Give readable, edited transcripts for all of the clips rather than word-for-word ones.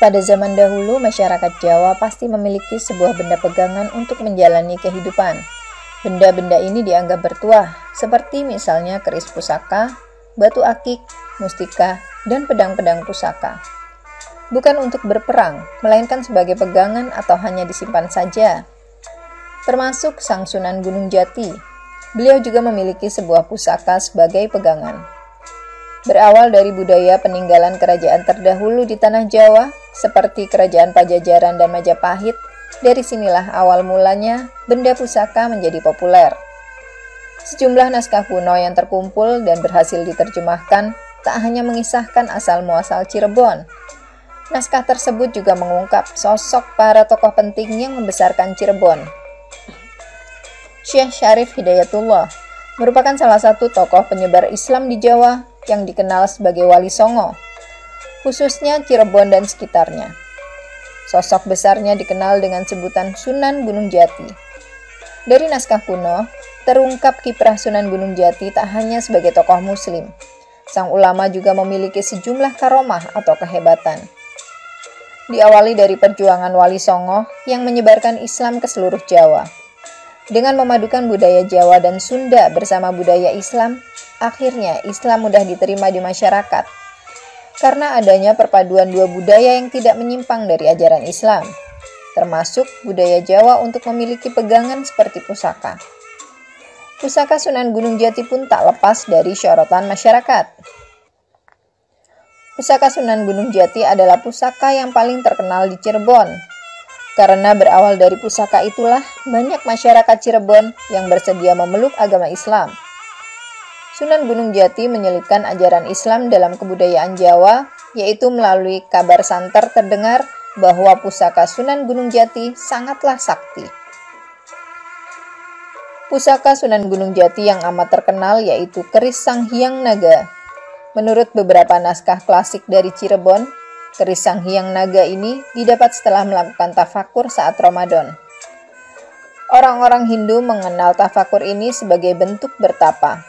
Pada zaman dahulu, masyarakat Jawa pasti memiliki sebuah benda pegangan untuk menjalani kehidupan. Benda-benda ini dianggap bertuah, seperti misalnya keris pusaka, batu akik, mustika, dan pedang-pedang pusaka. Bukan untuk berperang, melainkan sebagai pegangan atau hanya disimpan saja. Termasuk Sang Sunan Gunung Jati. Beliau juga memiliki sebuah pusaka sebagai pegangan. Berawal dari budaya peninggalan kerajaan terdahulu di tanah Jawa, seperti kerajaan Pajajaran dan Majapahit, dari sinilah awal mulanya benda pusaka menjadi populer. Sejumlah naskah kuno yang terkumpul dan berhasil diterjemahkan tak hanya mengisahkan asal-muasal Cirebon. Naskah tersebut juga mengungkap sosok para tokoh penting yang membesarkan Cirebon. Syekh Syarif Hidayatullah merupakan salah satu tokoh penyebar Islam di Jawa yang dikenal sebagai Wali Songo, khususnya Cirebon dan sekitarnya. Sosok besarnya dikenal dengan sebutan Sunan Gunung Jati. Dari naskah kuno, terungkap kiprah Sunan Gunung Jati tak hanya sebagai tokoh muslim. Sang ulama juga memiliki sejumlah karomah atau kehebatan. Diawali dari perjuangan Wali Songo yang menyebarkan Islam ke seluruh Jawa. Dengan memadukan budaya Jawa dan Sunda bersama budaya Islam, akhirnya Islam mudah diterima di masyarakat. Karena adanya perpaduan dua budaya yang tidak menyimpang dari ajaran Islam, termasuk budaya Jawa untuk memiliki pegangan seperti pusaka. Pusaka Sunan Gunung Jati pun tak lepas dari sorotan masyarakat. Pusaka Sunan Gunung Jati adalah pusaka yang paling terkenal di Cirebon. Karena berawal dari pusaka itulah banyak masyarakat Cirebon yang bersedia memeluk agama Islam. Sunan Gunung Jati menyelipkan ajaran Islam dalam kebudayaan Jawa, yaitu melalui kabar santer terdengar bahwa pusaka Sunan Gunung Jati sangatlah sakti. Pusaka Sunan Gunung Jati yang amat terkenal yaitu keris Sang Hyang Naga. Menurut beberapa naskah klasik dari Cirebon, keris Sang Hyang Naga ini didapat setelah melakukan tafakur saat Ramadan. Orang-orang Hindu mengenal tafakur ini sebagai bentuk bertapa.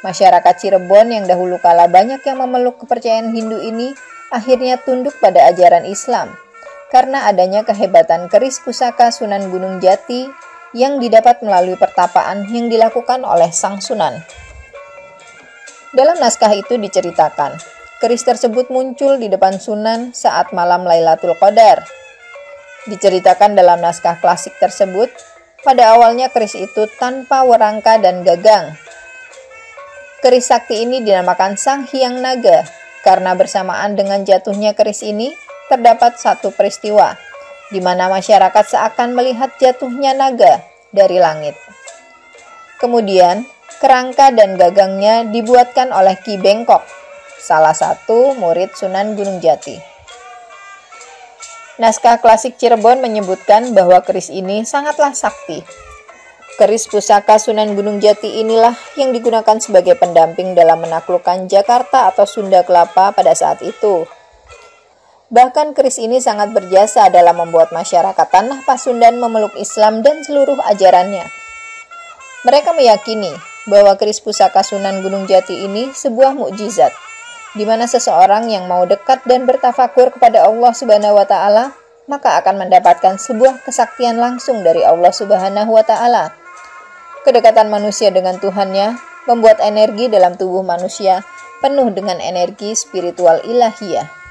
Masyarakat Cirebon yang dahulu kala banyak yang memeluk kepercayaan Hindu ini akhirnya tunduk pada ajaran Islam karena adanya kehebatan keris pusaka Sunan Gunung Jati yang didapat melalui pertapaan yang dilakukan oleh Sang Sunan. Dalam naskah itu diceritakan, keris tersebut muncul di depan Sunan saat malam Lailatul Qadar. Diceritakan dalam naskah klasik tersebut, pada awalnya keris itu tanpa werangka dan gagang. Keris sakti ini dinamakan Sang Hyang Naga karena bersamaan dengan jatuhnya keris ini terdapat satu peristiwa di mana masyarakat seakan melihat jatuhnya naga dari langit. Kemudian, kerangka dan gagangnya dibuatkan oleh Ki Bengkok, salah satu murid Sunan Gunung Jati. Naskah klasik Cirebon menyebutkan bahwa keris ini sangatlah sakti. Keris pusaka Sunan Gunung Jati inilah yang digunakan sebagai pendamping dalam menaklukkan Jakarta atau Sunda Kelapa pada saat itu. Bahkan keris ini sangat berjasa dalam membuat masyarakat tanah Pasundan memeluk Islam dan seluruh ajarannya. Mereka meyakini bahwa keris pusaka Sunan Gunung Jati ini sebuah mukjizat, di mana seseorang yang mau dekat dan bertafakur kepada Allah Subhanahu wa Ta'ala, maka akan mendapatkan sebuah kesaktian langsung dari Allah Subhanahu wa Ta'ala. Kedekatan manusia dengan Tuhannya membuat energi dalam tubuh manusia penuh dengan energi spiritual ilahiyah.